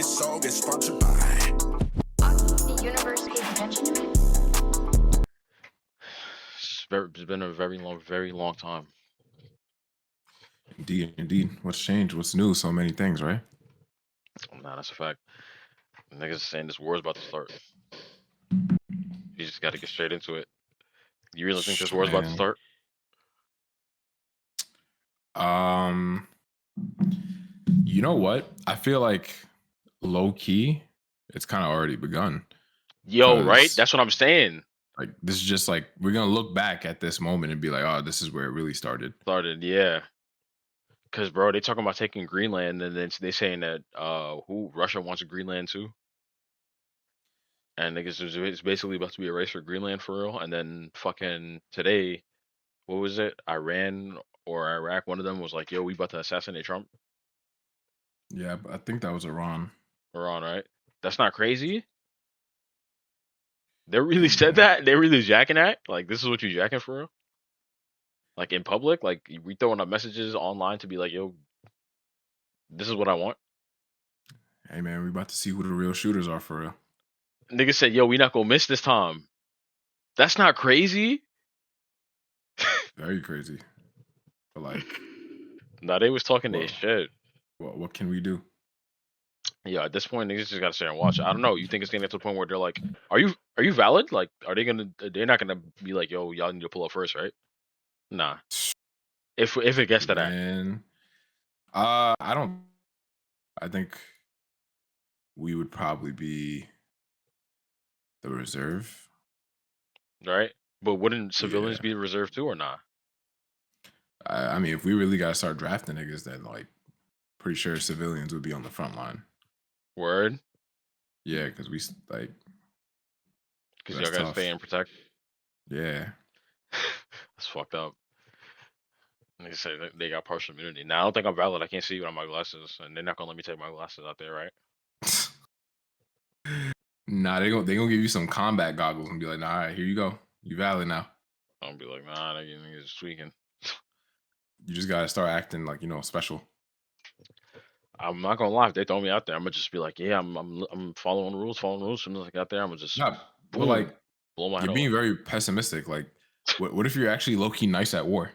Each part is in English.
This song is sponsored by Awgie, the universe pays attention to it. It's been a very long time. Indeed. What's changed? What's new? So many things, right? Nah, that's a fact. Niggas saying this war is about to start. You just got to get straight into it. You really think this war is about to start? You know what? I feel like low key, it's kind of already begun. Yo, right? That's what I'm saying. Like this is just like we're gonna look back at this moment and be like, oh, this is where it really started. Yeah. Cause bro, they talking about taking Greenland, and then they saying that Russia wants Greenland too. And niggas, it's basically about to be a race for Greenland for real. And then fucking today, what was it? Iran or Iraq, one of them was like, yo, we about to assassinate Trump. Yeah, but I think that was Iran. Iran, right? That's not crazy. They really said that? They really jacking that? Like, this is what you jacking for real? Like, in public? Like, we throwing up messages online to be like, yo, this is what I want? Hey, man, we about to see who the real shooters are for real. Niggas said, yo, we not gonna miss this time. That's not crazy? Very crazy. But like... Nah, they was talking their shit. What can we do? Yeah, at this point, niggas just gotta sit and watch. I don't know. You think it's gonna get to the point where they're like, "Are you valid? Like, are they gonna? They're not gonna be like, yo, y'all need to pull up first, right?" Nah. If it gets to that, I don't. I think we would probably be the reserve, right? But wouldn't civilians be the reserve too, or not? I mean, if we really gotta start drafting niggas, then like, pretty sure civilians would be on the front line. Word. Yeah, because we like. Because y'all gotta stay and protect. Yeah. That's fucked up. They say they got partial immunity. Now I don't think I'm valid. I can't see without my glasses, and they're not gonna let me take my glasses out there, right? Nah, they gonna give you some combat goggles and be like, nah, all right, here you go. You valid now. I'll be like, nah, that niggas tweaking. You just gotta start acting like, special. I'm not gonna lie. If they throw me out there, I'm gonna just be like, yeah, I'm following the rules. As soon as I got there, I'm gonna just but like, blow my head you're being very pessimistic. Like, what if you're actually low key nice at war?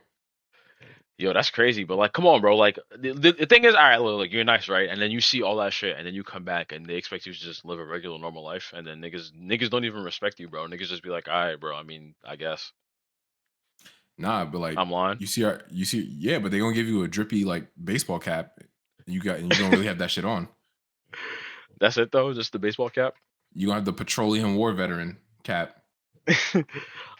Yo, that's crazy. But like, come on, bro. Like, the thing is, all right, look, you're nice, right? And then you see all that shit, and then you come back, and they expect you to just live a regular, normal life, and then niggas don't even respect you, bro. Niggas just be like, all right, bro. I mean, I guess. Nah, but like, I'm lying. You see, yeah, but they gonna give you a drippy like baseball cap. And you don't really have that shit on. That's it though, just the baseball cap. You gonna have the petroleum war veteran cap.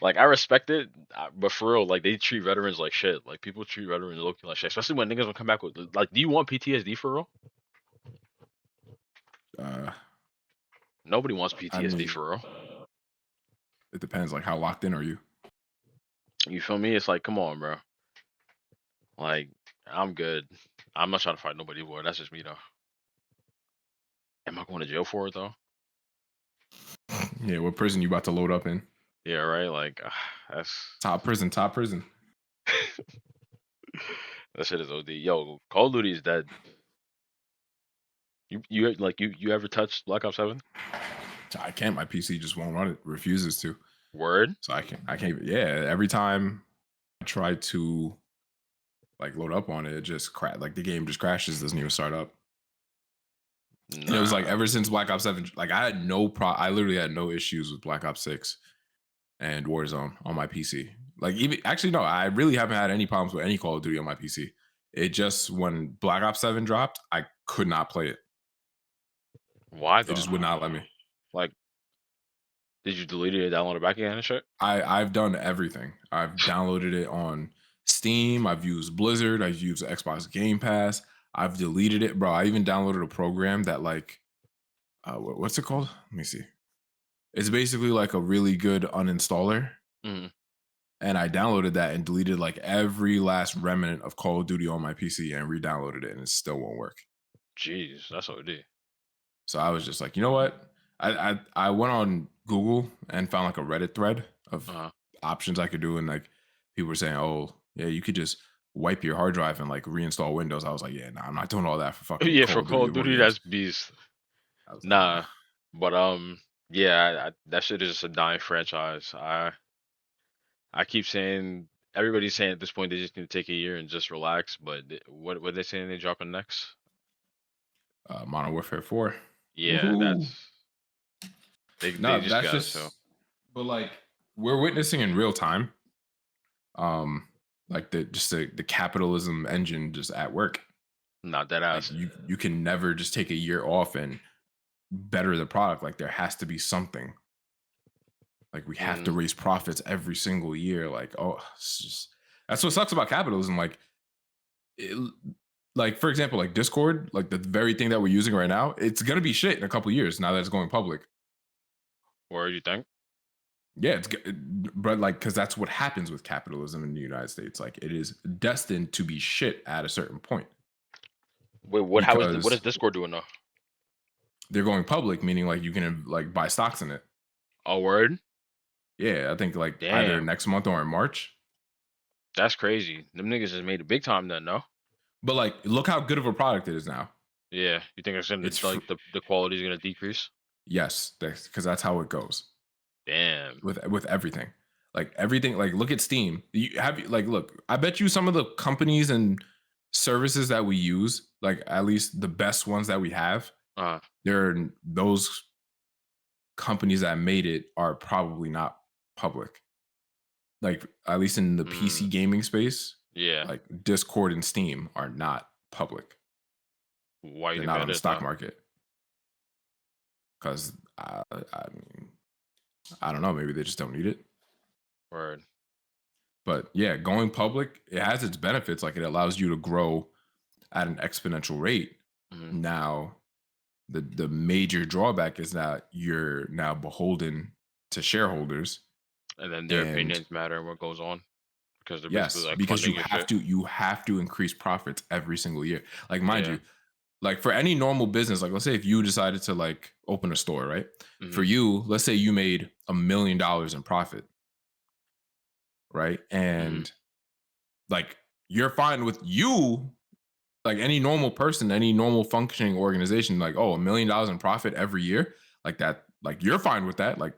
Like, I respect it, but for real, like, they treat veterans like shit. Like, people treat veterans like shit, especially when niggas will come back with like, do you want PTSD for real? Nobody wants PTSD for real. It depends. Like, how locked in are you? You feel me? It's like, come on, bro. Like, I'm good. I'm not trying to fight nobody war. That's just me, though. Am I going to jail for it, though? Yeah, what prison you about to load up in? Yeah, right? Like, that's... Top prison. That shit is OD. Yo, Call of Duty is dead. You ever touched Black Ops 7? I can't. My PC just won't run it. Refuses to. Word? So I can't. Yeah, every time I try to like load up on it, it just like the game just crashes, doesn't even start up. Nah. And it was like ever since Black Ops 7, like I literally had no issues with Black Ops 6 and Warzone on my PC. Like, even actually no, I really haven't had any problems with any Call of Duty on my PC. It just, when Black Ops 7 dropped, I could not play it. Why though? It just would not let me. Like, did you delete it and download it back again and shit? I've done everything. I've downloaded it on Steam. I've used Blizzard. I've used Xbox Game Pass. I've deleted it, bro. I even downloaded a program that like, what's it called? Let me see. It's basically like a really good uninstaller. Mm. And I downloaded that and deleted like every last remnant of Call of Duty on my PC and re-downloaded it, and it still won't work. Jeez, that's OD. So I was just like, you know what? I went on Google and found like a Reddit thread of options I could do, and like people were saying, oh yeah, you could just wipe your hard drive and like reinstall Windows. I was like, yeah, nah, I'm not doing all that for fucking for Call of Duty. That's beast. I was like, Nah, but yeah, that shit is just a dying franchise. I keep saying everybody's saying at this point they just need to take a year and just relax. But what they saying they dropping next? Modern Warfare 4. Yeah, Woohoo! they No, just that's got to show. just. But like, we're witnessing in real time, um, like the capitalism engine just at work. Not that Like ass. you can never just take a year off and better the product. Like there has to be something. Like we have to Mm, raise profits every single year. Like, oh, it's just that's what sucks about capitalism. Like, it, like for example, like Discord, like the very thing that we're using right now, it's gonna be shit in a couple years now that it's going public. or you think? Yeah, but like because that's what happens with capitalism in the United States. Like it is destined to be shit at a certain point Wait, what is because Discord doing though? they're going public, meaning like you can like buy stocks in it. Oh, word? Yeah, I think like either Damn, next month or in March. that's crazy. Them niggas just made it big time then, no? But like, look how good of a product it is now. Yeah, you think it's gonna It's like the quality is gonna decrease? yes, because that's how it goes Damn. with everything. Like everything, like look at Steam. You have like look. I bet you some of the companies and services that we use, like at least the best ones that we have, Uh, they're those companies that made it are probably not public. Like at least in the PC mm, gaming space, yeah. like Discord and Steam are not public. Why you They're think not that on the is stock though? market because I mean, I don't know. Maybe they just don't need it. Word. But yeah, going public, it has its benefits. Like it allows you to grow at an exponential rate. Hmm. Now, the major drawback is that you're now beholden to shareholders. And then their And opinions matter and what goes on because they're basically yes, like because funding your shit. you have to increase profits every single year. Like mind Yeah. you, like for any normal business, like let's say if you decided to like open a store, right? Hmm. For you, let's say you made $1 million in profit, right? Hmm. And like you're fine with you, like any normal person, any normal functioning organization, like, oh, $1 million in profit every year, like that, like you're fine with that. Like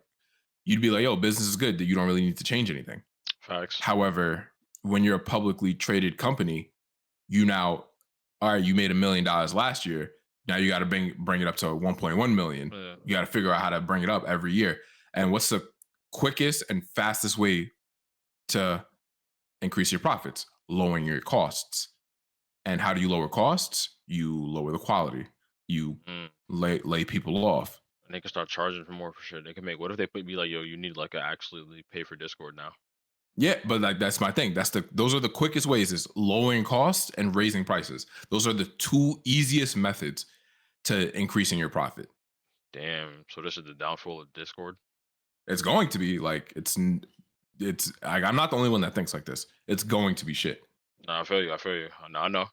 you'd be like, yo, business is good, that you don't really need to change anything. Facts. However, when you're a publicly traded company, you now, all right, you made $1 million last year. Now you got to bring it up to 1.1 million. Yeah. You got to figure out how to bring it up every year. And what's the quickest and fastest way to increase your profits? Lowering your costs. And how do you lower costs? You lower the quality. You Mm. lay people off. And they can start charging for more for shit. They can make. What if they be like, yo, you need like to actually pay for Discord now? Yeah, but like that's my thing. Those are the quickest ways is lowering costs and raising prices. Those are the two easiest methods to increasing your profit. Damn. So this is the downfall of Discord. It's going to be like it's like I'm not the only one that thinks like this. It's going to be shit. Nah, I feel you. I feel you. I know.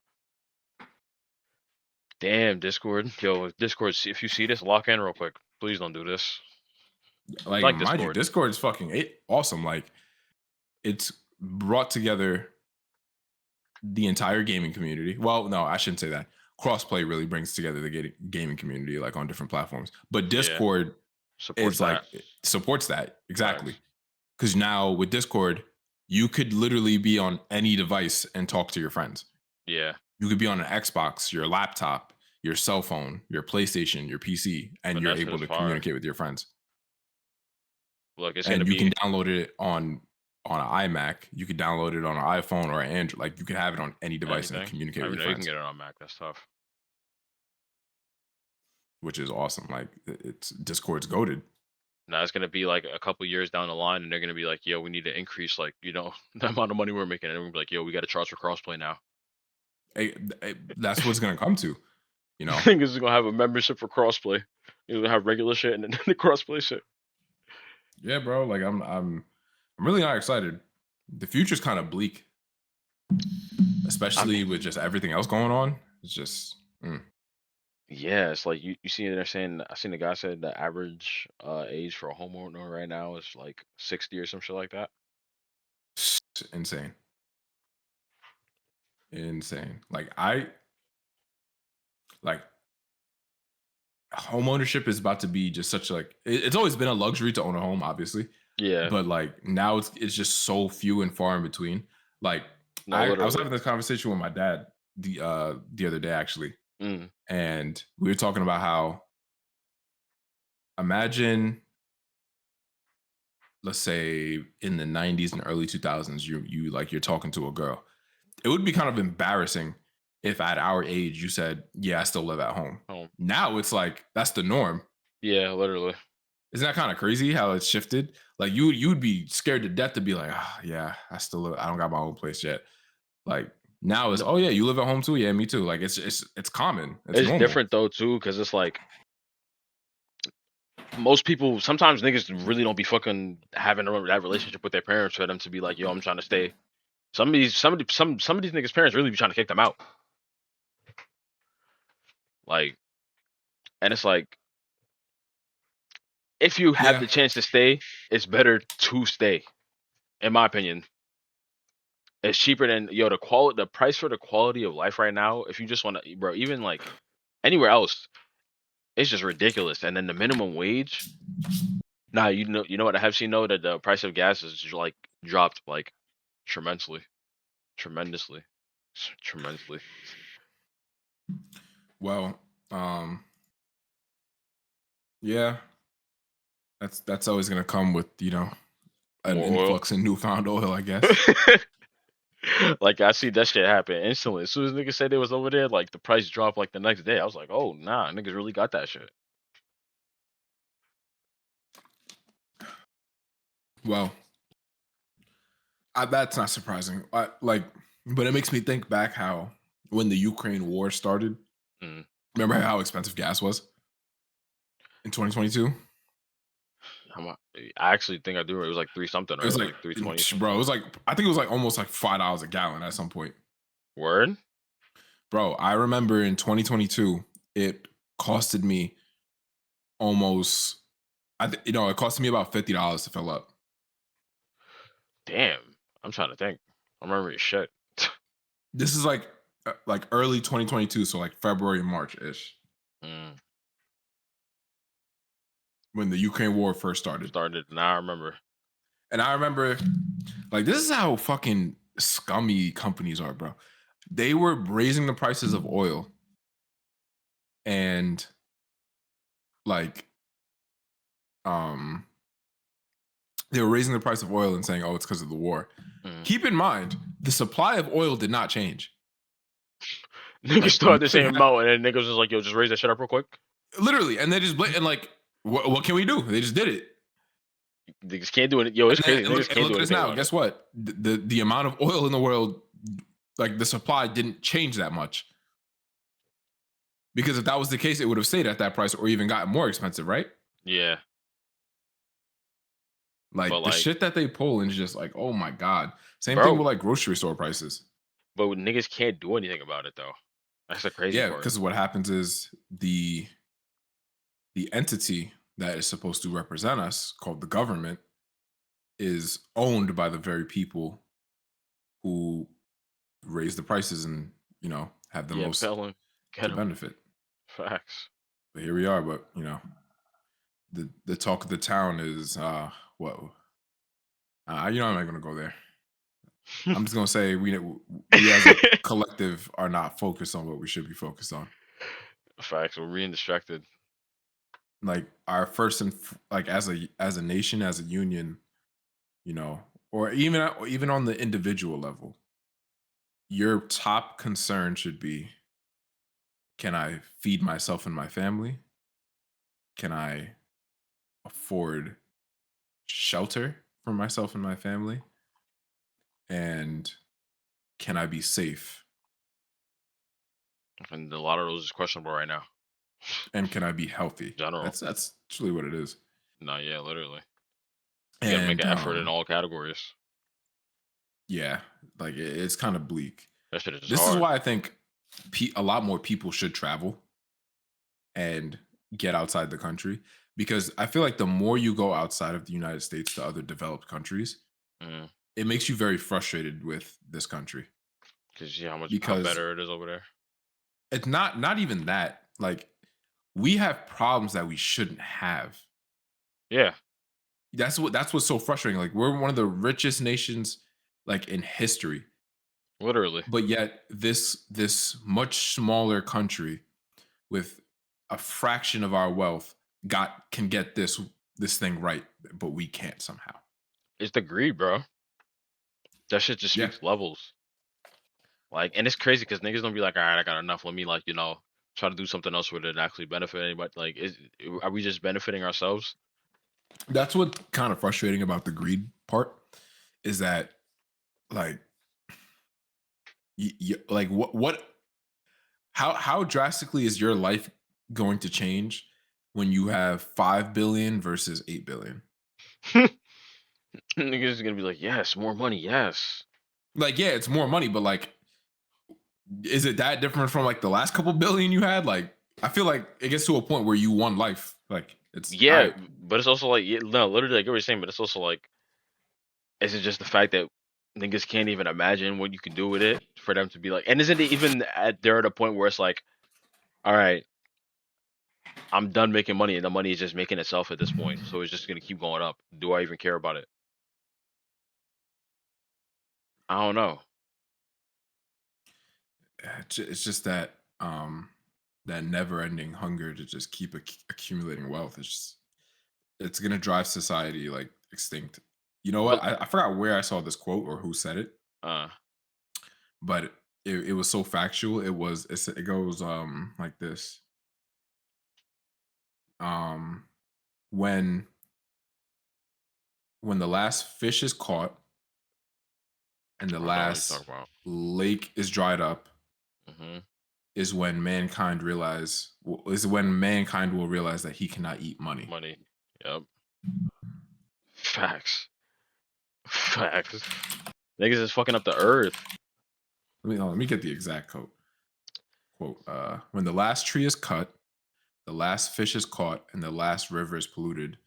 Damn, Discord. Yo, Discord. If you see this, lock in real quick. Please don't do this. I Like like mind you, Discord. Discord is fucking awesome. Like it's brought together the entire gaming community. Well, no, I shouldn't say that. Crossplay really brings together the gaming community like on different platforms. But Yeah. Discord Supports is like that. it supports that exactly. Facts. Because now with Discord, you could literally be on any device and talk to your friends. Yeah. You could be on an Xbox, your laptop, your cell phone, your PlayStation, your PC, and But you're that shit able is to fire. communicate with your friends. Look, it's gonna And you can be. download it on an iMac. You could download it on an iPhone or an Android. Like you can have it on any device and Anything. communicate I with even your know you can friends, get it on Mac. That's tough. which is awesome. Like it's Discord's goaded. Now it's gonna be like a couple years down the line, and they're gonna be like, "Yo, we need to increase like the amount of money we're making," and we're gonna be like, "Yo, we got to charge for crossplay now." That's what's gonna come to. You know, Niggas is gonna have a membership for crossplay. You're gonna have regular shit and then the crossplay shit. yeah, bro. Like I'm really not excited. The future's kind of bleak, I especially mean, with just everything else going on. It's just yeah, it's like you see they're saying. I seen the guy said the average age for a homeowner right now is like 60 or some shit like that. insane, insane. Like like home ownership is about to be just such like it's always been a luxury to own a home, obviously, Yeah. but like now it's just so few and far in between. Like No, I was literally. having this conversation with my dad the other day actually, Mm. and we were talking about how imagine, let's say in the 90s and early 2000s, you like you're talking to a girl. It would be kind of embarrassing if at our age you said, "Yeah, I still live at home." Oh. Now it's like that's the norm. Yeah, literally. Isn't that kind of crazy how it's shifted? Like you'd be scared to death to be like, "Ah, yeah, I don't got my own place yet." Like now it's, No, "Oh yeah, you live at home too? Yeah, me too." Like it's common. It's it's normal. different though too, because it's like most people. Sometimes niggas really don't be fucking having that relationship with their parents for them to be like, yo, I'm trying to stay. Some of these niggas' parents really be trying to kick them out. Like, and it's like, if you have Yeah. the chance to stay, it's better to stay. In my opinion, it's cheaper than the price for the quality of life right now. If you just want to, bro, even like anywhere else, it's just ridiculous. And then the minimum wage. Nah, you know what I have seen though, that the price of gas is like dropped like tremendously, tremendously, tremendously. Well, yeah, that's always gonna come with, an More oil. influx in newfound oil, I guess. Like I see that shit happen instantly. As soon as niggas said they was over there, like the price dropped like the next day. I was like, oh nah, niggas really got that shit. Well, that's not surprising. But it makes me think back how when the Ukraine war started, Mm. remember how expensive gas was in 2022? I actually think I do. It was like three something, It right? It was was like, like 320 bro, it something. was like, I think it was like almost like $5 a gallon at some point. Word? Bro, I remember in 2022, it costed me almost, it costed me about $50 to fill up. Damn. I'm trying to think. I remember your shit. This is like early 2022, so like February, March ish, Mm. when the Ukraine war first started. Started. Now I remember. And I remember, like, this is how fucking scummy companies are, bro. They were raising the prices of oil, and like, they were raising the price of oil and saying, "Oh, it's because of the war." Mm. Keep in mind, the supply of oil did not change. Niggas started the nothing same amount, and then niggas was like, yo, just raise that shit up real quick. literally, and they just and like, what can we do? They just did it. Niggas can't do it. Yo, it's crazy. And Niggas can't look do at us anything now. about it. Guess what? The amount of oil in the world, like the supply, didn't change that much. Because if that was the case, it would have stayed at that price or even gotten more expensive, right? Yeah. But Like the like, shit that they pull is just like, oh my god. Same thing bro, with like grocery store prices. but niggas can't do anything about it though. That's the crazy Yeah, part. because what happens is the entity that is supposed to represent us, called the government, is owned by the very people who raise the prices and have the Yeah, most Bellum, get to him. benefit. Facts. But here we are. But the talk of the town is what I'm not gonna go there. I'm just gonna say we as a collective are not focused on what we should be focused on. Facts. We're being distracted. Like our first and like as a nation, as a union, or even on the individual level, your top concern should be: can I feed myself and my family? Can I afford shelter for myself and my family? And can I be safe? And a lot of those is questionable right now. And can I be healthy? General. That's truly what it is. No, yeah, literally. You gotta make And an effort in all categories. yeah, like it's kind of bleak. That shit is just This is hard. why I think a lot more people should travel and get outside the country, because I feel like the more you go outside of the United States to other developed countries, Mm. it makes you very frustrated with this country. Cause you see how Because better it is over there. it's not even that. Like we have problems that we shouldn't have. Yeah, That's what's so frustrating. Like we're one of the richest nations like in history, literally. but yet this much smaller country with a fraction of our wealth can get this thing right, but we can't somehow. It's the greed, bro. That shit just Yeah. speaks levels. Like, and it's crazy because niggas don't be like, all right, I got enough. Let me like, try to do something else with it and actually benefit anybody. Like, are we just benefiting ourselves? That's what kind of frustrating about the greed part is that like like what how drastically is your life going to change when you have 5 billion versus 8 billion? Niggas is gonna be like, yes, more money, yes. Like, yeah, it's more money, but like, is it that different from like the last couple billion you had? Like, I feel like it gets to a point where you won life. Like, it's all Yeah, right. but it's also like, no, literally, like what you're saying, but it's also like, is it just the fact that niggas can't even imagine what you can do with it for them to be like, and isn't it even they're at a point where it's like, all right, I'm done making money, and the money is just making itself at this point, so it's just gonna keep going up. Do I even care about it? I don't know. It's just that that never-ending hunger to just keep accumulating wealth. It's gonna drive society like extinct. You know what? But I forgot where I saw this quote or who said it, uh, but it was so factual. It goes like this. Um when when the last fish is caught and the I know what you're last talking about. lake is dried up Hmm. is when mankind will realize that he cannot eat money. Money. Yep. Facts. Facts. Niggas is fucking up the earth. Let me get the exact quote. When the last tree is cut, the last fish is caught, and the last river is polluted.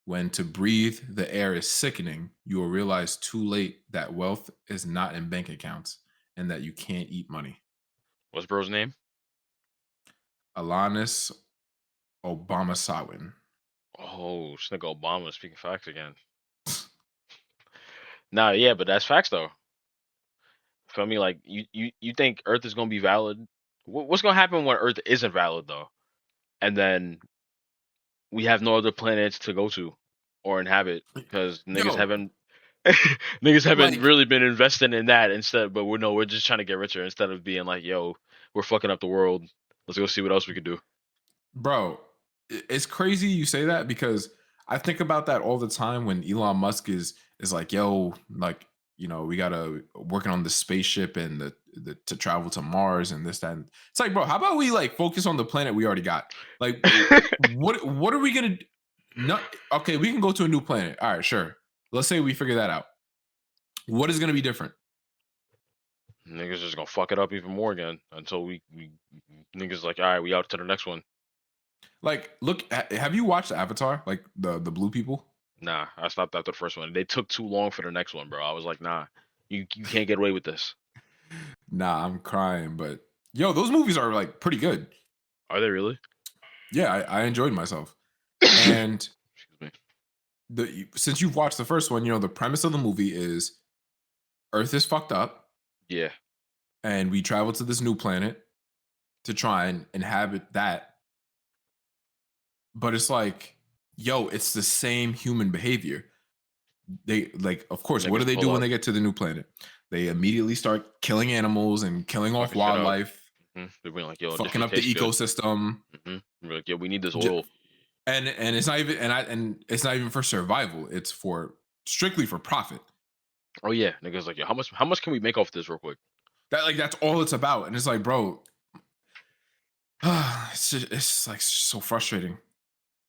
When to breathe the air is sickening, you will realize too late that wealth is not in bank accounts and that you can't eat money. What's bro's name? Alanis Obamasawin. Oh, this nigga Obama speaking facts again. Nah, yeah, but that's facts though. Feel me? Like you think Earth is gonna be valid? What's gonna happen when Earth isn't valid though? And then we have no other planets to go to or inhabit because niggas Yo, haven't niggas haven't like, really been investing in that instead. But we're just trying to get richer instead of being like, yo, we're fucking up the world. Let's go see what else we can do. bro, it's crazy you say that because I think about that all the time when Elon Musk is like, yo, like, we gotta working on the spaceship and the to travel to Mars and this, that. And it's like, bro, how about we like focus on the planet we already got? Like, what are we gonna not okay, we can go to a new planet. All right, sure. Let's say we figure that out. What is gonna be different? Niggas just gonna fuck it up even more again until we niggas like, all right, we out to the next one. Like, look, have you watched Avatar? Like the blue people? Nah, I stopped after the first one. They took too long for the next one, bro. I was like, nah, you can't get away with this. Nah, I'm crying, but yo, those movies are like pretty good. Are they really? Yeah, I enjoyed myself. And Excuse me. since you've watched the first one, the premise of the movie is Earth is fucked up, Yeah. and we travel to this new planet to try and inhabit that. But it's like, yo, it's the same human behavior. They like, of course, what do Niggas they do pull when up, they get to the new planet? They immediately start killing animals and killing off fucking shit up. wildlife, They're being like, yo, this fucking shit up the tastes good. ecosystem. We're like, yo, we need this J- oil. and it's not even and it's not even for survival. It's for strictly for profit. Oh yeah, niggas like, yo, how much can we make off this real quick? That's all it's about. And it's like, bro, it's like so frustrating.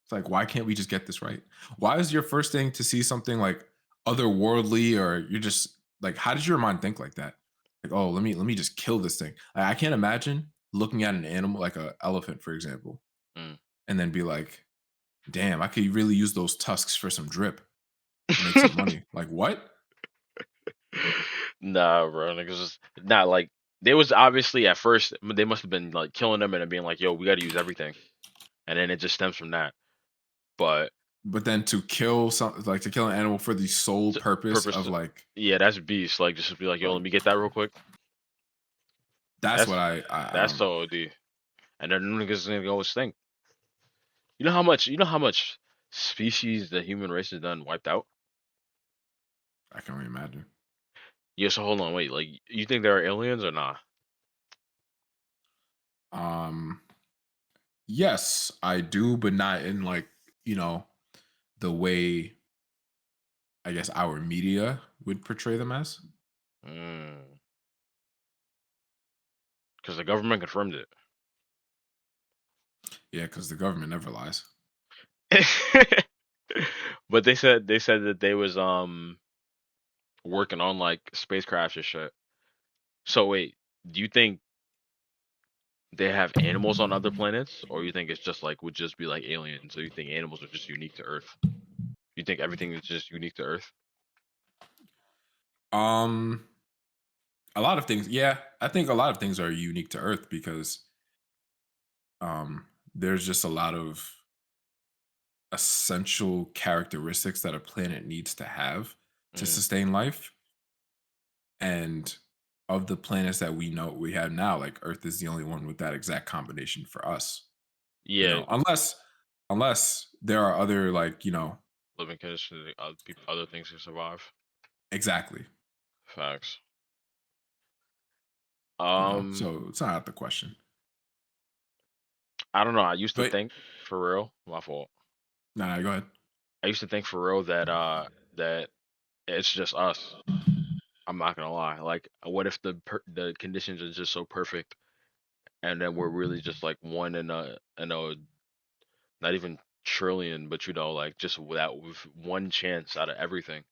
It's like, why can't we just get this right? Why is your first thing to see something like otherworldly, or you're just like, how did your mind think like that? Like, oh, let me just kill this thing. Like, I can't imagine looking at an animal like an elephant, for example, Mm. and then be like, damn, I could really use those tusks for some drip, make some money. Like, what? Nah, bro, niggas just nah. Like they was obviously at first they must have been like killing them and then being like, yo, we got to use everything. and then it just stems from that. But then to kill to kill an animal for the sole t- purpose purpose, of like yeah, that's beast. Like just to be like, yo, let me get that real quick. that's what That's I that's don't. so OD. And then niggas gonna always think, you know how much species the human race has done wiped out. I can only imagine. Yeah, so hold on, wait. Like, you think there are aliens or not? Um, yes, I do, but not in like you know the way I guess our media would portray them as. Mm. Because the government confirmed Yeah, because the government never lies. it. But they said that they was working on like spacecraft and shit. So wait, do you think they have animals on other planets, or you think it's just like would just be like aliens? So you think animals are just unique to Earth? You think everything is just unique to Earth? Um, a lot of things. Yeah, I think a lot of things are unique to Earth because there's just a lot of essential characteristics that a planet needs to have to Mm. sustain life. And of the planets that we know we have now, like Earth is the only one with that exact combination for us. Yeah, Unless there are other like, living conditions, other things can survive. exactly. Facts. So it's not out the question. I don't know. I used to But think for real, my fault. no, go ahead. I used to think for real that that it's just us. I'm not gonna lie. Like, what if the conditions are just so perfect, and then we're really just like one in a not even trillion, but like just without with one chance out of everything.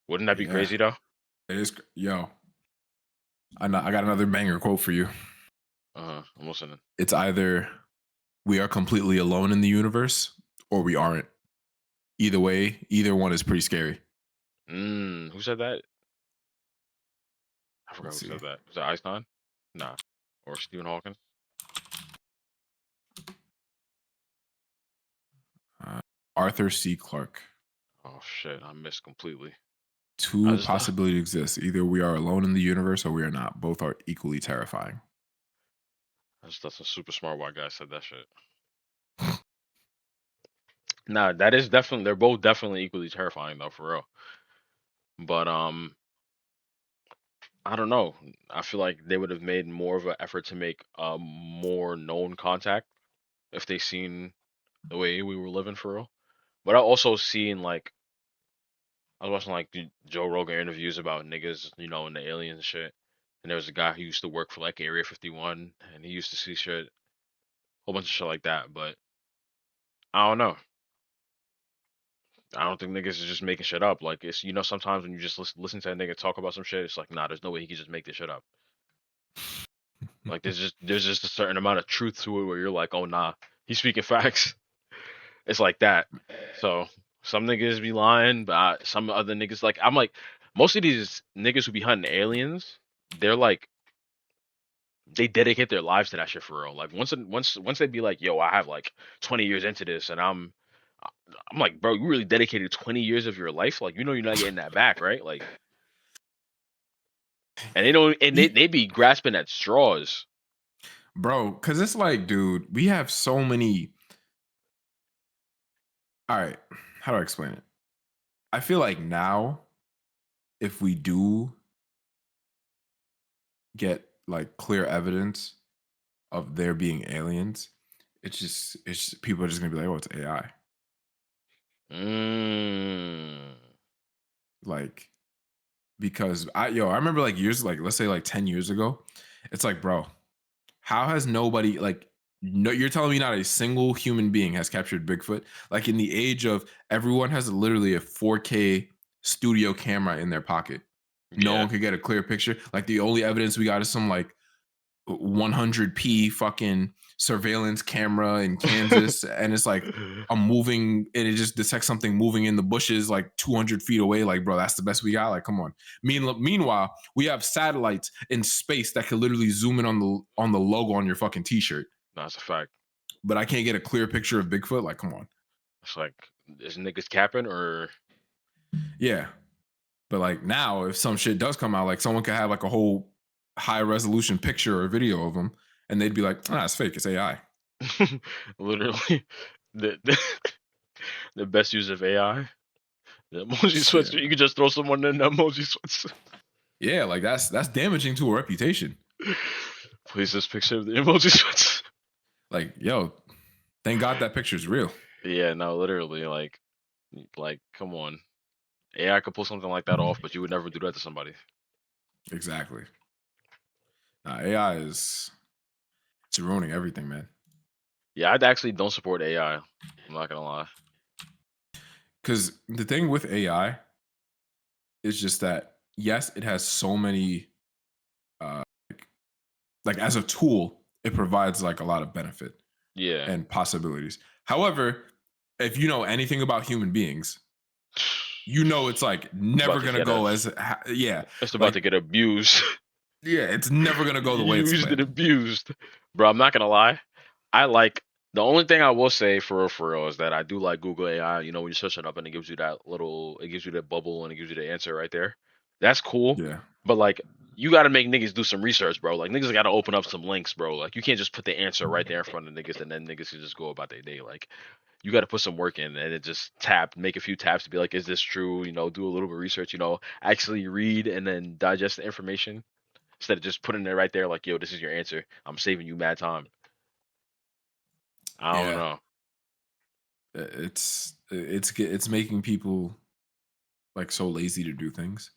Wouldn't that be Yeah, crazy though? it is. Yo, I know, I got another banger quote for you. I'm listening. It's either we are completely alone in the universe or we aren't. Either way, either one is pretty scary. Who said that? I forgot Let's who see. said that. Was it Einstein? Nah. Or Stephen Hawking? Uh, Arthur C. Clarke. Oh shit, I missed completely. I Two just possibilities exist. Either we are alone in the universe or we are not. Both are equally terrifying. that's a super smart white guy said that shit. Nah, that is definitely they're both definitely equally terrifying though, for real. But I don't know. I feel like they would have made more of an effort to make more known contact if they seen the way we were living for real. But I also seen like I was watching like the Joe Rogan interviews about niggas, and the alien shit. And there was a guy who used to work for like Area 51, and he used to see shit, whole bunch of shit like that. But I don't know. I don't think niggas is just making shit up. Like it's sometimes when you just listen to a nigga talk about some shit, it's like nah, there's no way he could just make this shit up. Like there's just a certain amount of truth to it where you're like, oh nah, he's speaking facts. It's like that. So some niggas be lying, but some other niggas like I'm like most of these niggas who be hunting aliens, they're like they dedicate their lives to that shit for real. Like once they be like, yo, I have like 20 years into this, and I'm like, bro, you really dedicated 20 years of your life, like you're not getting that back, right? Like, and they don't, and they be grasping at straws. Bro, because it's like, dude, we have so many. All right, how do I explain it? I feel like now, if we do get like clear evidence of there being aliens, people are just gonna be like, oh, it's AI. Mm. Like, because I remember like years, like let's say like 10 years ago, it's like, bro, how has nobody like no, you're telling me not a single human being has captured Bigfoot? Like in the age of everyone has literally a 4K studio camera in their pocket. No Yeah. one could get a clear picture. Like the only evidence we got is some like 100p fucking surveillance camera in Kansas, and it's like I'm moving, and it just detects something moving in the bushes like 200 feet away. Like, bro, that's the best we got. Like, come on. Meanwhile, we have satellites in space that can literally zoom in on the logo on your fucking t-shirt. That's a fact. But I can't get a clear picture of Bigfoot. Like, come on. It's like, is niggas capping or? Yeah. But like now, if some shit does come out, like someone could have like a whole high resolution picture or video of them, and they'd be like, "Ah, it's fake. It's AI." Literally, the the best use of AI. The emoji sweats. Yeah. You could just throw someone in the emoji sweats. Yeah, like that's damaging to a reputation. Please, this picture of the emoji sweats. Like, yo, thank God that picture's real. Yeah, no, literally, like, come on. AI could pull something like that off, but you would never do that to somebody. Exactly. AI it's ruining everything, man. Yeah, I actually don't support AI. I'm not gonna lie. Because the thing with AI is just that, yes, it has so many, uh, like as a tool, it provides like a lot of benefit Yeah. and possibilities. However, if you know anything about human beings, you know it's like never to gonna get go a- as yeah. It's about to get abused. Yeah, it's never gonna go the way it's Used and planned. abused. Bro, I'm not gonna lie. I like the only thing I will say for real is that I do like Google AI. You know, when you search it up and it gives you it gives you that bubble and it gives you the answer right there. That's cool. Yeah. But like, you got to make niggas do some research, bro. Like niggas got to open up some links, bro. Like you can't just put the answer right there in front of niggas and then niggas can just go about their day. Like you got to put some work in and it just make a few taps to be like, is this true? You know, do a little bit of research. You know, actually read and then digest the information instead of just putting it right there. Like, yo, this is your answer. I'm saving you mad time. I don't Yeah. know. It's making people like so lazy to do things.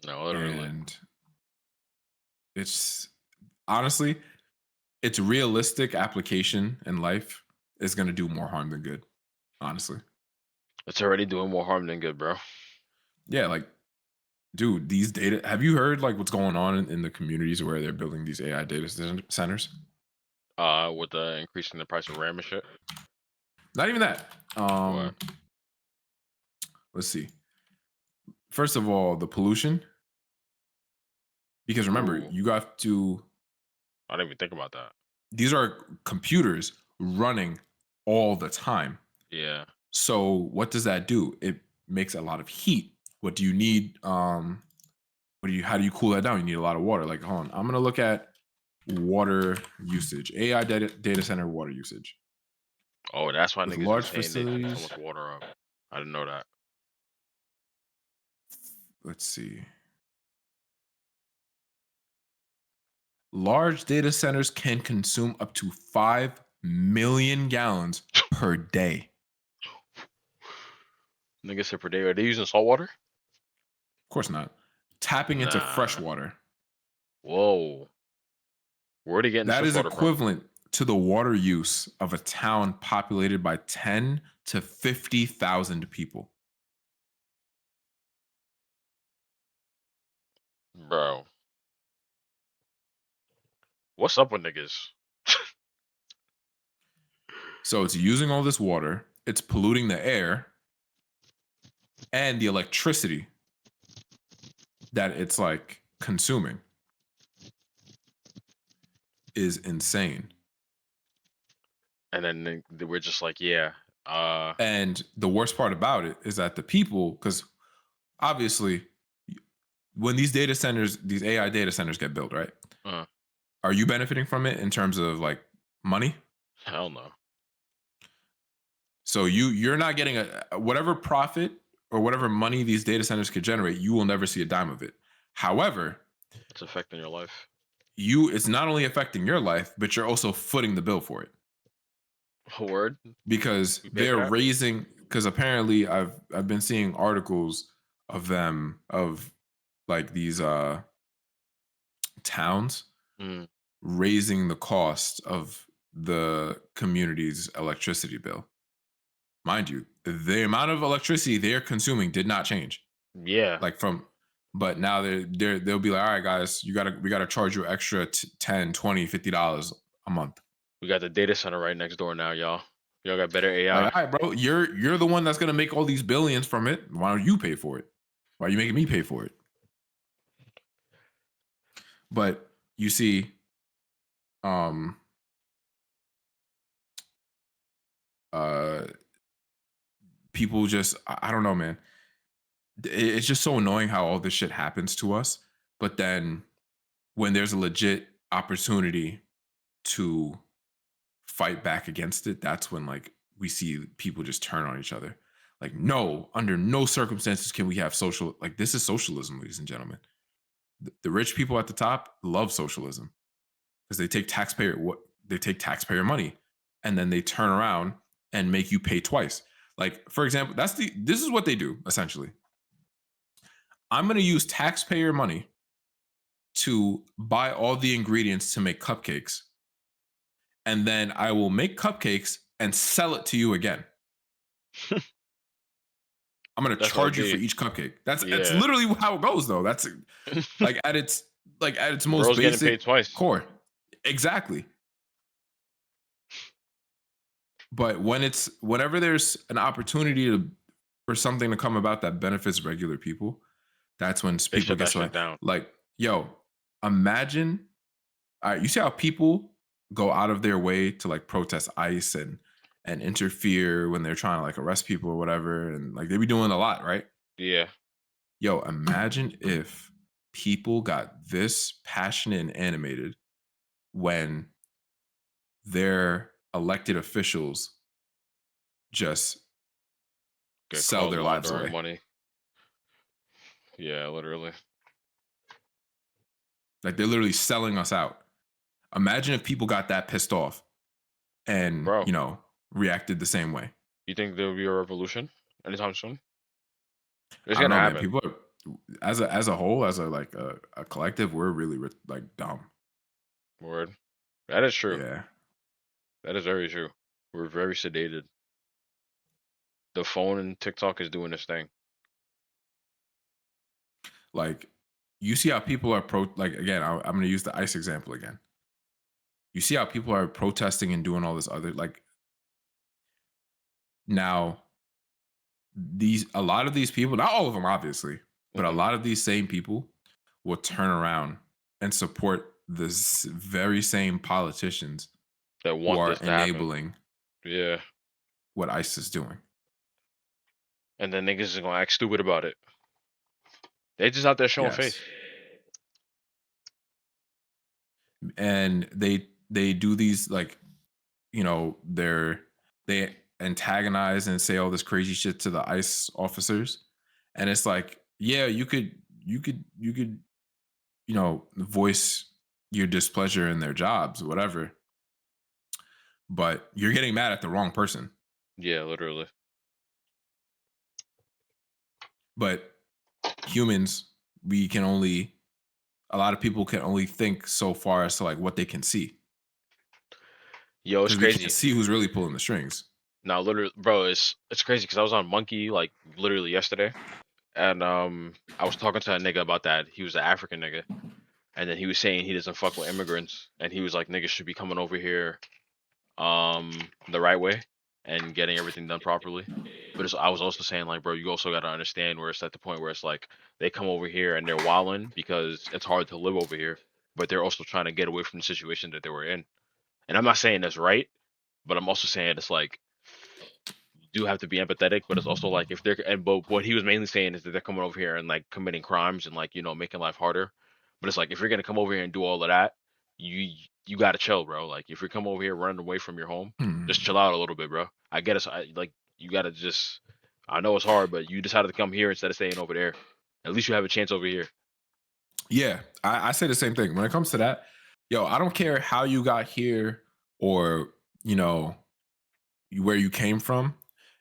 No, literally. And it's honestly, its realistic application in life is going to do more harm than good, honestly. It's already doing more harm than good, bro. Yeah, like, dude, these data, have you heard like what's going on in the communities where they're building these AI data centers? With the increasing the price of RAM and shit. Not even that. What? Let's see. First of all, the pollution. Because remember, Ooh. you got to, I didn't even think about that. these are computers running all the time. Yeah. So what does that do? It makes a lot of heat. What do you need? How do you cool that down? You need a lot of water. Like, hold on, I'm gonna look at water usage, AI data center water usage. Oh, that's why With niggas large be saying they need so facilities. much water up. I didn't know that. Let's see. Large data centers can consume up to 5 million gallons per day. Niggas said per day. Are they using salt water? Of course not. Tapping into fresh Nah. water. Whoa. Where are they getting That fresh is water from? equivalent to the water use of a town populated by 10 to 50,000 people. Bro. What's up with niggas? So it's using all this water, it's polluting the air, and the electricity that it's like consuming is insane. And then we're just like, yeah. And the worst part about it is that the people, because obviously when these data centers, these AI data centers get built, right? Are you benefiting from it in terms of like money? Hell no. So you're not getting a whatever profit or whatever money these data centers could generate, you will never see a dime of it. However, It's affecting your life. it's not only affecting your life, but you're also footing the bill for it. Word? Because they're raising, because apparently I've been seeing articles of them of like these towns raising the cost of the community's electricity bill. Mind you, the amount of electricity they're consuming did not change. Yeah. Like from But now they'll be like, all right, guys, we gotta charge you extra $10, $20, $50 a month. We got the data center right next door now, y'all. Y'all got better Like, AI. all right, bro, you're the one that's gonna make all these billions from it. Why don't you pay for it? Why are you making me pay for it? But you see, um, people just, I don't know, man. It's just so annoying how all this shit happens to us. But then when there's a legit opportunity to fight back against it, that's when like we see people just turn on each other. Like, no, under no circumstances can we have social, like this is socialism, ladies and gentlemen. The rich people at the top love socialism because they take taxpayer money and then they turn around and make you pay twice. Like, for example, this is what they do essentially. I'm going to use taxpayer money to buy all the ingredients to make cupcakes. And then I will make cupcakes and sell it to you again. I'm going to charge you for each cupcake. That's literally how it goes though. That's like at its most Bro's basic getting paid twice. core. Exactly. But whenever there's an opportunity for something to come about that benefits regular people, that's when people get so down. like, yo, imagine, you see how people go out of their way to like protest ICE and interfere when they're trying to like arrest people or whatever, and like they be doing a lot, right? Yeah. Yo, imagine if people got this passionate and animated when their elected officials just sell their lives away. Money. Yeah, literally. Like they're literally selling us out. Imagine if people got that pissed off and reacted the same way. You think there will be a revolution anytime soon? It's I don't gonna know, happen. man. People are, as a whole, as a collective, we're really like dumb. Word. That is true. Yeah. That is very true. We're very sedated. The phone and TikTok is doing this thing. Like, you see how people are again, I'm going to use the ICE example again. You see how people are protesting and doing all this other, like, now, a lot of these people, not all of them, obviously, but a lot of these same people will turn around and support this very same politicians that want this to enabling happen. What ICE is doing. And then niggas is gonna act stupid about it. They just out there showing face. And they do these like, they antagonize and say all this crazy shit to the ICE officers. And it's like, yeah, you could voice your displeasure in their jobs, whatever. But you're getting mad at the wrong person. Yeah, literally. But humans, a lot of people can only think so far as to like what they can see. Yo, it's crazy. We can't see who's really pulling the strings. No, literally, bro, it's crazy because I was on Monkey like literally yesterday, and I was talking to a nigga about that. He was an African nigga, and then he was saying he doesn't fuck with immigrants, and he was like, niggas should be coming over here, the right way and getting everything done properly. But I was also saying like, bro, you also gotta understand where it's at the point where it's like they come over here and they're wilding because it's hard to live over here, but they're also trying to get away from the situation that they were in. And I'm not saying that's right, but I'm also saying it's like you do have to be empathetic, but it's also like if but what he was mainly saying is that they're coming over here and like committing crimes and like making life harder. But it's like if you're gonna come over here and do all of that, you gotta chill, bro. Like if you come over here running away from your home, just chill out a little bit, bro. I get it. Like you gotta just. I know it's hard, but you decided to come here instead of staying over there. At least you have a chance over here. Yeah, I say the same thing when it comes to that. Yo, I don't care how you got here or where you came from.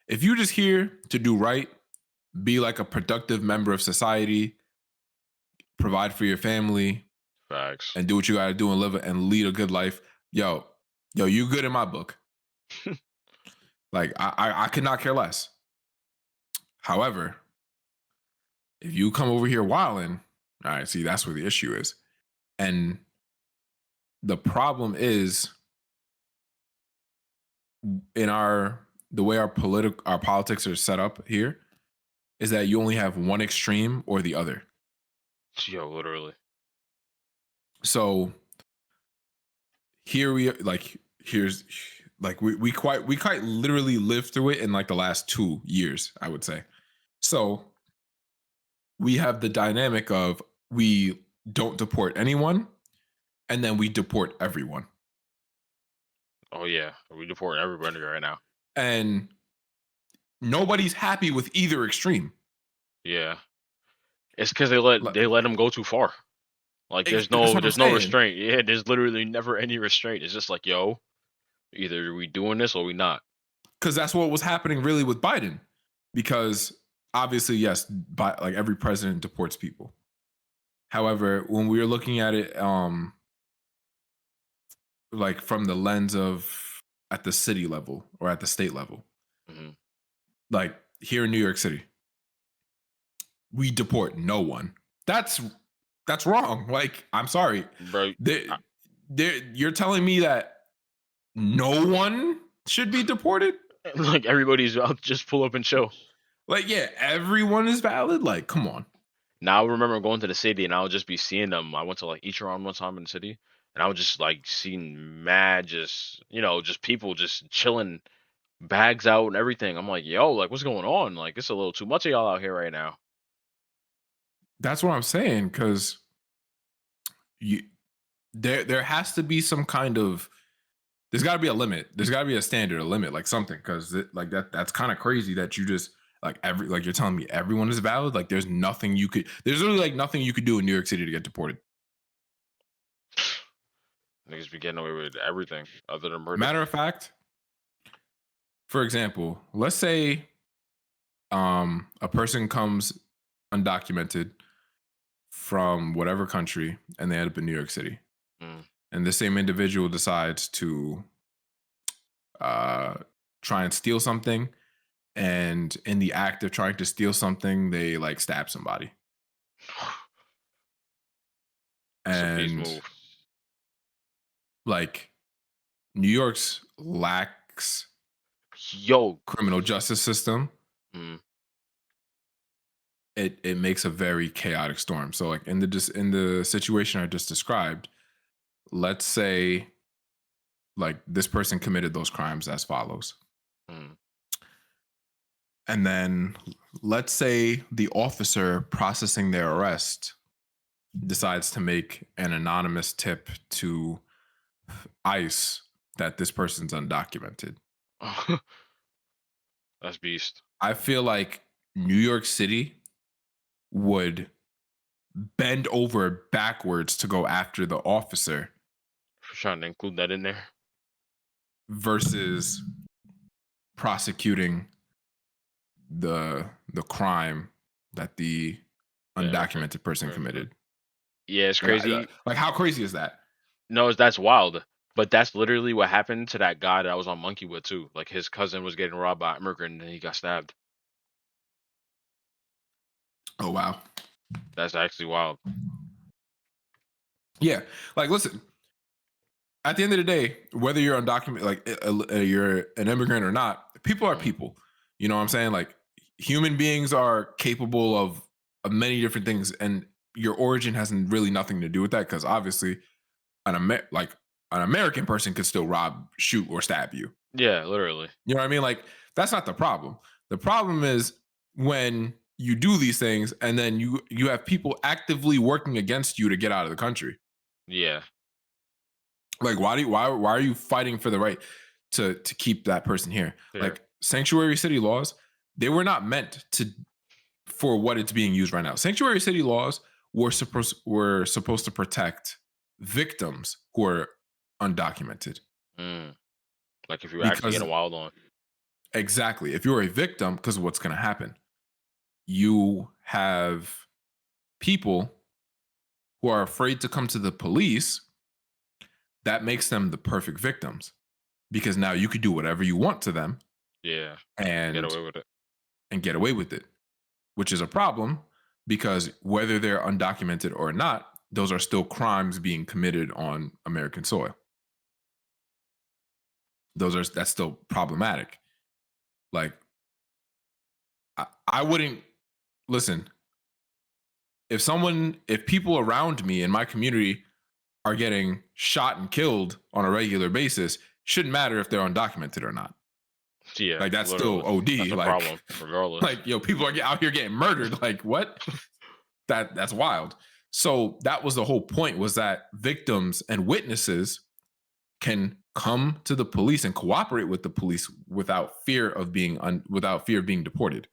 If you're just here to do right, be like a productive member of society, provide for your family, facts, and do what you got to do and lead a good life. Yo, you good in my book. Like I could not care less. However, If you come over here wilding, all right, see, that's where the issue is. And the problem is in the way our politics are set up here is that you only have one extreme or the other. Yo, literally. So here we here's like we quite literally lived through it in like the last 2 years, I would say. So we have the dynamic of we don't deport anyone and then we deport everyone. Oh yeah, we deporting everybody right now. And nobody's happy with either extreme. Yeah, it's because they let them go too far. Like there's no restraint. Yeah, there's literally never any restraint. It's just like, yo, either we doing this or we not. Because that's what was happening really with Biden. Because obviously, yes, like every president deports people. However, when we were looking at it, like from the lens of at the city level or at the state level, like here in New York City, we deport no one. That's wrong. Like, I'm sorry, bro. You're telling me that no one should be deported? Like everybody's out, just pull up and show. Like, yeah, everyone is valid. Like, come on. Now I remember going to the city and I would just be seeing them. I went to like Ichiran one time in the city, and I was just like seeing mad, just people just chilling, bags out and everything. I'm like, yo, like what's going on? Like it's a little too much of y'all out here right now. That's what I'm saying, because there has to be some kind of, there's got to be a limit. There's got to be a standard, a limit, like something, because like that's kind of crazy that you just like you're telling me everyone is valid. Like there's literally like nothing you could do in New York City to get deported. Niggas be getting away with everything other than murder. Matter of fact, for example, let's say a person comes undocumented from whatever country and they end up in New York City. And the same individual decides to try and steal something. And in the act of trying to steal something, they like stab somebody. And like New York's lacks criminal justice system. It makes a very chaotic storm. So like in the situation I just described, let's say like this person committed those crimes as follows. And then let's say the officer processing their arrest decides to make an anonymous tip to ICE that this person's undocumented. That's beast. I feel like New York City would bend over backwards to go after the officer. For trying to include that in there. Versus prosecuting the crime that the undocumented person committed. Yeah, it's crazy. Like how crazy is that? No, that's wild. But that's literally what happened to that guy that I was on Monkey with too. Like his cousin was getting robbed by an immigrant and he got stabbed. Oh wow. That's actually wild. Yeah. Like listen, at the end of the day, whether you're undocumented, like you're an immigrant or not, people are people. You know what I'm saying? Like human beings are capable of many different things, and your origin has really nothing to do with that, because obviously an American person could still rob, shoot, or stab you. Yeah, literally. You know what I mean? Like that's not the problem. The problem is when you do these things and then you have people actively working against you to get out of the country. Yeah. Like why are you fighting for the right to keep that person here? Yeah. Like sanctuary city laws, they were not meant for what it's being used right now. Sanctuary city laws were supposed to protect victims who are undocumented. Like if you're actually getting wild on. Exactly. If you're a victim, because what's going to happen? You have people who are afraid to come to the police. That makes them the perfect victims, because now you could do whatever you want to them. Yeah. And get away with it. And get away with it, which is a problem because whether they're undocumented or not, those are still crimes being committed on American soil. That's still problematic. Like, I wouldn't listen. If people around me in my community are getting shot and killed on a regular basis, shouldn't matter if they're undocumented or not. Yeah, Like, that's literally. still OD. That's a like, problem, regardless. like, yo, people are out here getting murdered. Like, what? That's wild. So that was the whole point, was that victims and witnesses can come to the police and cooperate with the police without fear of being deported.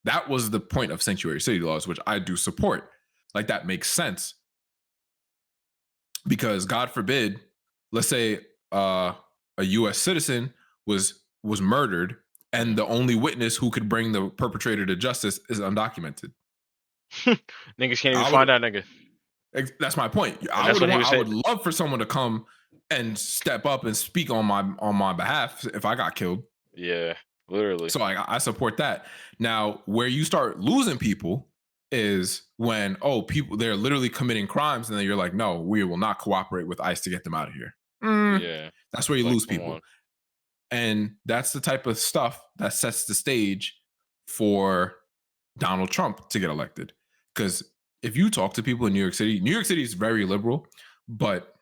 That was the point of sanctuary city laws, which I do support. Like, that makes sense. Because God forbid, let's say a US citizen was murdered and the only witness who could bring the perpetrator to justice is undocumented. Niggas can't even find that nigga. That's my point. I would love for someone to come and step up and speak on my behalf if I got killed. Yeah, literally. So I support that. Now, where you start losing people is when people, they're literally committing crimes, and then you're like, no, we will not cooperate with ICE to get them out of here. Yeah, that's where you lose people. And that's the type of stuff that sets the stage for Donald Trump to get elected. Because if you talk to people in New York City is very liberal, but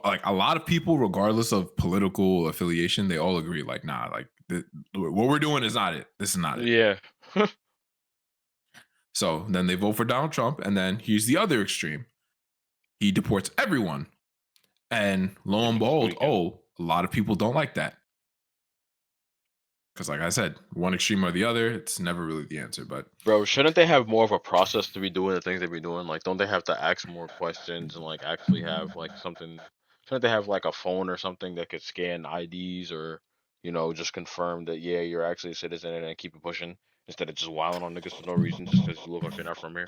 like a lot of people, regardless of political affiliation, they all agree, like, nah, like what we're doing is not it. This is not it. Yeah. So then they vote for Donald Trump, and then here's the other extreme. He deports everyone. And lo and behold, a lot of people don't like that. Because like I said, one extreme or the other, it's never really the answer. But bro, shouldn't they have more of a process to be doing the things they be doing? Like, don't they have to ask more questions and like actually have like something? Shouldn't they have like a phone or something that could scan IDs, or just confirm that you're actually a citizen, and then keep it pushing instead of just wilding on niggas for no reason just because you look like you're not from here?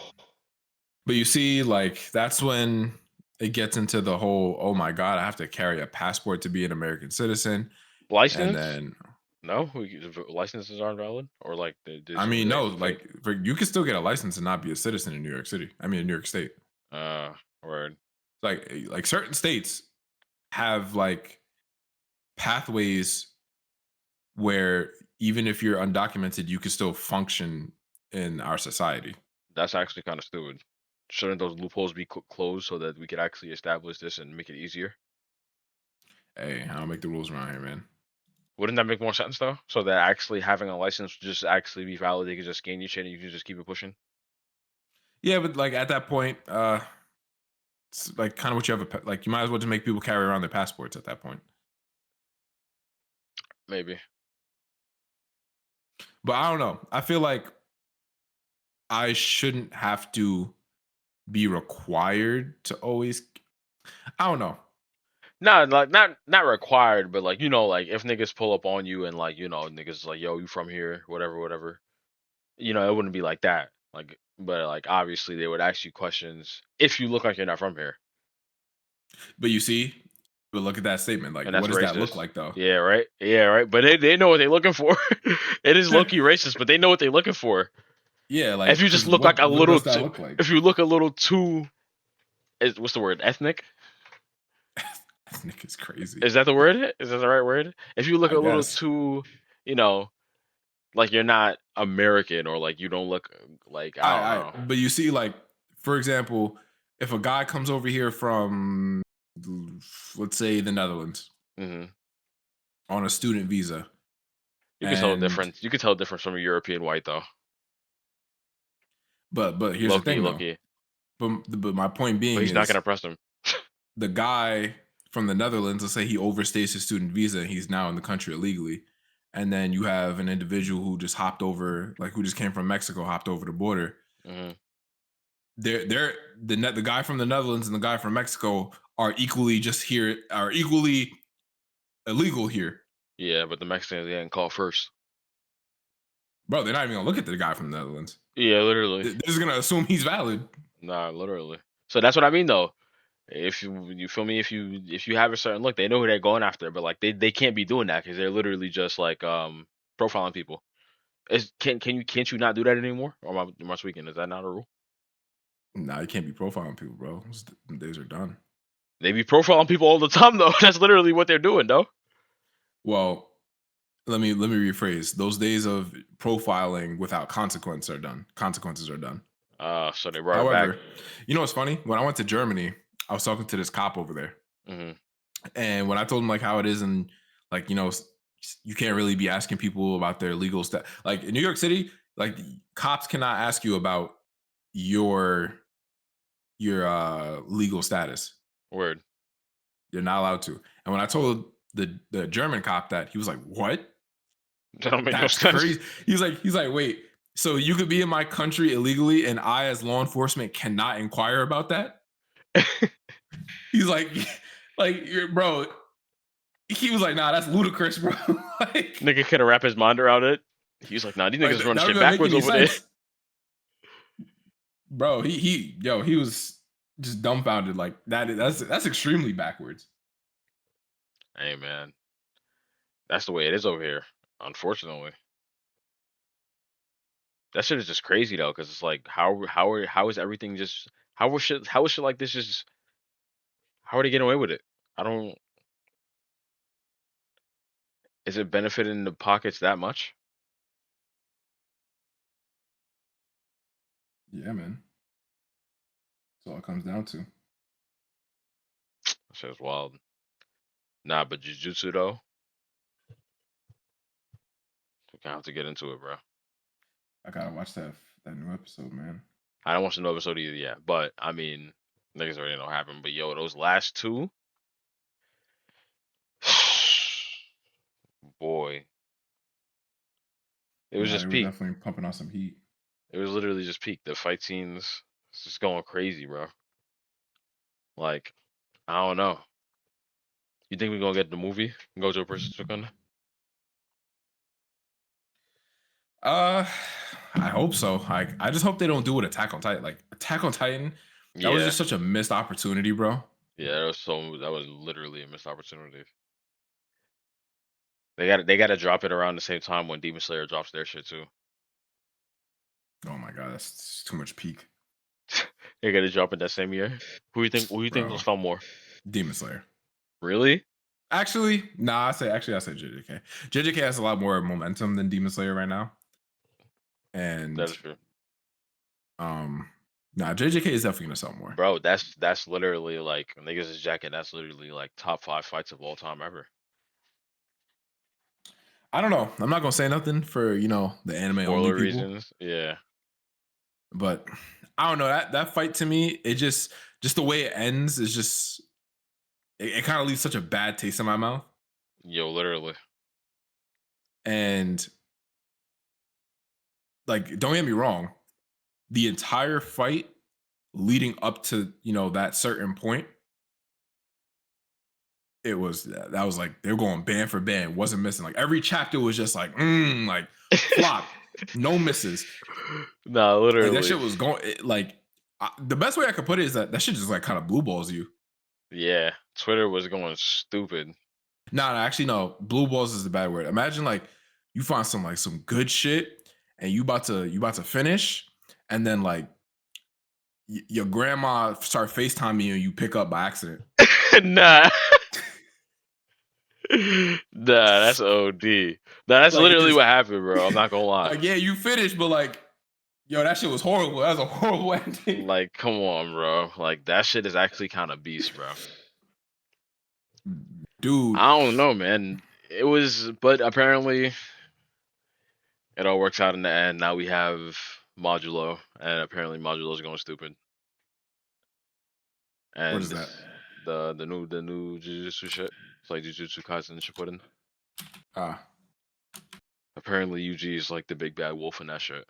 But you see, like, that's when it gets into the whole, oh my God, I have to carry a passport to be an American citizen. License? And then no, licenses aren't valid, or like no, like you can still get a license and not be a citizen in New York City. I mean, in New York State. Word. Like certain states have like pathways where even if you're undocumented, you can still function in our society. That's actually kind of stupid. Shouldn't those loopholes be closed so that we could actually establish this and make it easier? Hey, I don't make the rules around here, man. Wouldn't that make more sense though? So that actually having a license would just actually be valid. They could just scan your shit and you can just keep it pushing. Yeah, but like at that point, it's like kind of what you have. Like you might as well just make people carry around their passports at that point. Maybe. But I don't know. I feel like I shouldn't have to be required to always. I don't know. No, like not required, but like like if niggas pull up on you and like niggas like, yo, you from here, whatever. It wouldn't be like that. Like, but like obviously they would ask you questions if you look like you're not from here. But you see, but look at that statement. Like, what does that look like though? Yeah, right. Yeah, right. But they know what they're looking for. It is low-key racist, but they know what they're looking for. Yeah, like if you just look like a little, if you look a little too, what's the word? Ethnic. Ethnic is crazy. Is that the word? Is that the right word? If you look a little too, like you're not American, or like you don't look like I don't know. But you see, like for example, if a guy comes over here from, let's say, the Netherlands, on a student visa, you can tell the difference. You can tell the difference from a European white though. But here's the thing, though. But my point being, he's not gonna press him. The guy from the Netherlands, let's say he overstays his student visa and he's now in the country illegally, and then you have an individual who just hopped over, like who just came from Mexico, hopped over the border. The guy from the Netherlands and the guy from Mexico are equally illegal here. Yeah, but the Mexicans getting called first. Bro, they're not even gonna look at the guy from the Netherlands. Yeah, literally. They're just gonna assume he's valid. Nah, literally. So that's what I mean, though. If you feel me, if you have a certain look, they know who they're going after, but like they can't be doing that because they're literally just like profiling people. Can't you not do that anymore? Or am I tweaking? Is that not a rule? Nah, you can't be profiling people, bro. Those days are done. They be profiling people all the time though. That's literally what they're doing, though. Well, let me rephrase. Those days of profiling without consequence are done. Consequences are done. So they brought it However, back. you know what's funny? When I went to Germany, I was talking to this cop over there, and when I told him like how it is, and like you can't really be asking people about their legal stuff. Like in New York City, like cops cannot ask you about your legal status. Word. You're not allowed to. And when I told the German cop that, he was like, "What? That don't make no That's sense. crazy." He's like, "Wait, so you could be in my country illegally, and I, as law enforcement, cannot inquire about that?" He's like, bro. He was like, "Nah, that's ludicrous, bro." Like, Nigga couldn't wrap his mind around it. He was like, nah, these niggas run that shit doesn't make backwards any over there. sense. Bro, he was just dumbfounded. Like that's extremely backwards. Hey man, that's the way it is over here. Unfortunately, that shit is just crazy though, because it's like how is everything just how is shit like this just how are they getting away with it? I don't. Is it benefiting the pockets that much? Yeah, man. That's all it comes down to. That shit's wild. Nah, but jujutsu though, we gonna have to get into it, bro. I gotta watch that new episode, man. I don't watch the new episode either yet, but I mean, niggas already know what happened. But yo, those last two, boy, it was Yeah, just they were peak. definitely pumping out some heat. It was literally just peak. The fight scenes, it's just going crazy, bro. Like, I don't know. You think we're gonna get the movie? Gojo versus Sukuna? I hope so. I just hope they don't do it Attack on Titan. Like Attack on Titan, that was Yeah, just such a missed opportunity, bro. yeah. That was literally a missed opportunity. They gotta drop it around the same time when Demon Slayer drops their shit too. Oh my god, that's too much peak, They gotta drop it that same year. Who you think? Who you think bro. will sell more? Demon Slayer. Really? Actually, nah. I say JJK. JJK has a lot more momentum than Demon Slayer right now, and That is true, nah. JJK is definitely gonna sell more. bro. That's literally like niggas is jacket. That's literally like top 5 fights of all time ever. I don't know. I'm not gonna say nothing for the anime only Spoiler people, reasons. Yeah. but I don't know that fight to me. It just the way it ends is just it kind of leaves such a bad taste in my mouth. Yo, literally. And like, don't get me wrong, the entire fight leading up to that certain point, that was like they were going band for band, wasn't missing. Like every chapter was just like like flop, no misses. Nah, Like literally. that shit was going the best way I could put it is that shit just like kind of blue balls you. Yeah, Twitter was going stupid. No, actually no. Blue balls is the bad word. Imagine like you find some good shit and you about to finish, and then like your grandma start FaceTiming you and you pick up by accident. Nah. Nah, that's OD. Nah, that's Like, literally what happened, bro. I'm not gonna lie. Like, yeah, you finished, but like, yo, that shit was horrible. That was a horrible ending. Like, come on, bro. Like that shit is actually kind of beast, bro. Dude, I don't know, man. It was, but apparently it all works out in the end. Now we have Modulo, and apparently Modulo's going stupid. And what is that? The new Jujutsu shit. It's like Jujutsu Kaisen Shippuden. Ah, Apparently UG is like the big bad wolf in that shit.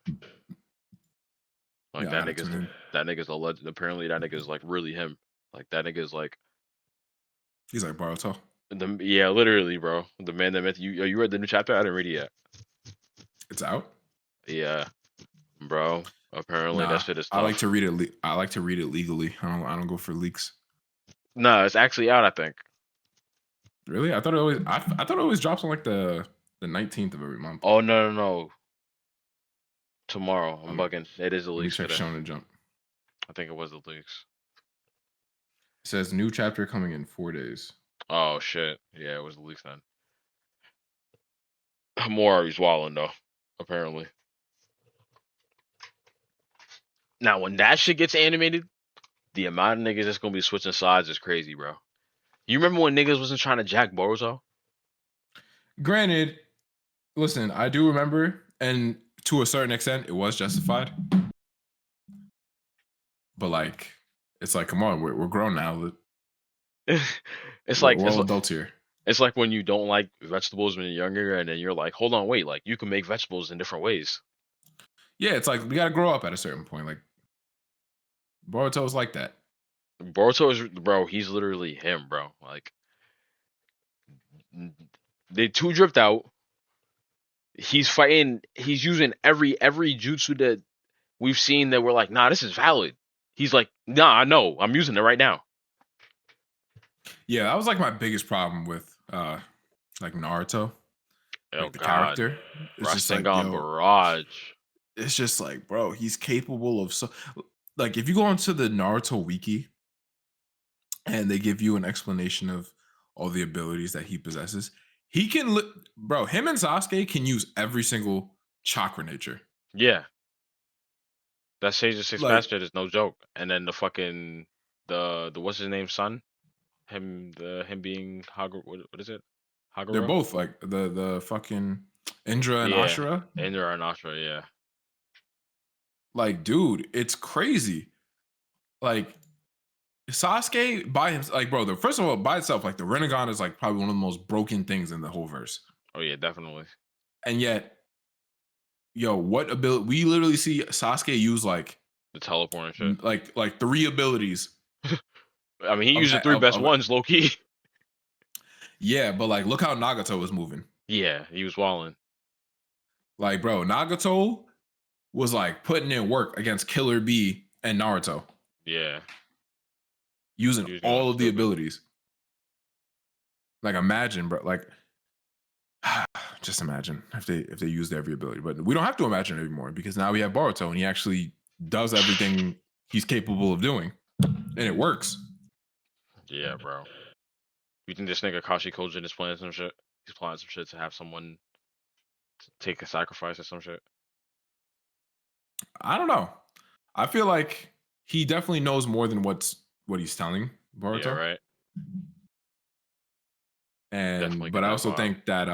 Like yeah, that nigga's a legend. Apparently that nigga is like really him. Like that nigga is like he's like Boruto. Yeah, literally, bro. The man that met you read the new chapter? I didn't read it yet. It's out. Yeah, bro. Apparently that shit is tough. I like to read it. I like to read it legally. I don't go for leaks. No, it's actually out, I think. Really? I thought it always drops on like the 19th of every month. Oh no. Tomorrow. I'm bugging. It is the Let me leaks check today. Shonen Jump. I think it was the leaks. It says new chapter coming in 4 days. Oh shit. Yeah, it was the leaks then. Mori's wilding though, apparently. Now when that shit gets animated, the amount of niggas that's gonna be switching sides is crazy, bro. You remember when niggas wasn't trying to jack Boruto? Granted, listen, I do remember, and to a certain extent, it was justified. But like, it's like, come on, we're grown now. It's we're like all adults here. It's like when you don't like vegetables when you're younger, and then you're like, hold on, wait, like you can make vegetables in different ways. Yeah, it's like we gotta grow up at a certain point. Like Boruto's like that. Boruto is, bro, he's literally him, bro. Like they two drift out. He's fighting. He's using every jutsu that we've seen that we're like, nah, this is valid. He's like, nah, I know, I'm using it right now. Yeah, that was like my biggest problem with like Naruto. Oh like the God, character. It's just like, Rasengan yo, Barrage. it's just like, bro, he's capable of so like if you go into the Naruto wiki and they give you an explanation of all the abilities that he possesses, he can bro, him and Sasuke can use every single chakra nature. Yeah. That Sage of Six Like- Master is no joke. And then the fucking the what's his name, son? Him being Hagura, what is it? Hagura? They're both like the fucking Indra and Yeah. Ashura. Indra and Ashura, yeah. Like, dude, it's crazy. Like Sasuke by himself, like, bro, first of all, by itself, like the Rinnegan is like probably one of the most broken things in the whole verse. Oh yeah, definitely. And yet, yo, what ability? We literally see Sasuke use like The teleport and shit. like 3 abilities. I mean, he used the 3 best ones, low key. Yeah, but like, look how Nagato was moving. Yeah, he was walling. Like, bro, Nagato was like putting in work against Killer Bee and Naruto. Yeah. Using all of the abilities. Like, imagine, bro. Like, just imagine if they used every ability. But we don't have to imagine it anymore because now we have Boruto and he actually does everything he's capable of doing, and it works. Yeah, bro. You think this nigga Kashi Kojin is planning some shit? He's planning some shit to have someone take a sacrifice or some shit. I don't know. I feel like he definitely knows more than what he's telling Boruto. Yeah, right. And but I also think that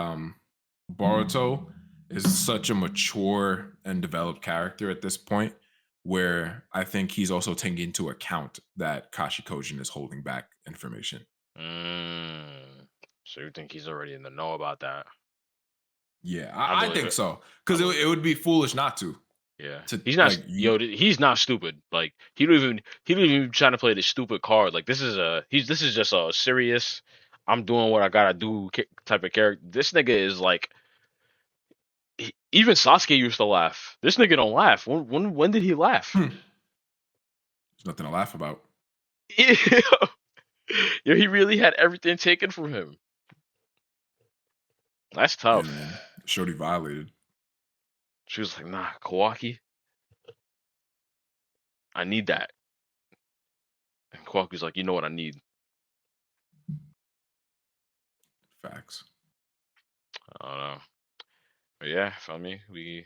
Boruto is such a mature and developed character at this point, where I think he's also taking into account that Kashi Kojin is holding back information. So you think he's already in the know about that? Yeah, I think so. Because it would be foolish not to. Yeah, he's not. Like, he's not stupid. Like he don't even trying to play this stupid card. Like this is just a serious, I'm doing what I gotta do type of character. This nigga is like, even Sasuke used to laugh. This nigga don't laugh. When did he laugh? There's nothing to laugh about. Yo, he really had everything taken from him. That's tough. Yeah, man. Shorty violated. She was like, nah, Kawaki, I need that. And Kawaki's like, you know what I need? Facts. I don't know. But yeah, feel me? We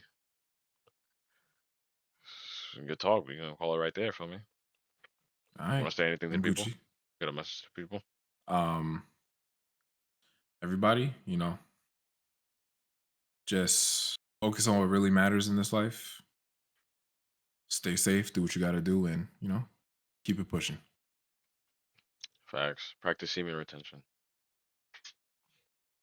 good talk. We gonna call it right there, feel me? All right. Want to say anything to people? Got a message to people? Everybody, just focus on what really matters in this life. Stay safe, do what you gotta do, and keep it pushing. Facts. Practice semen retention.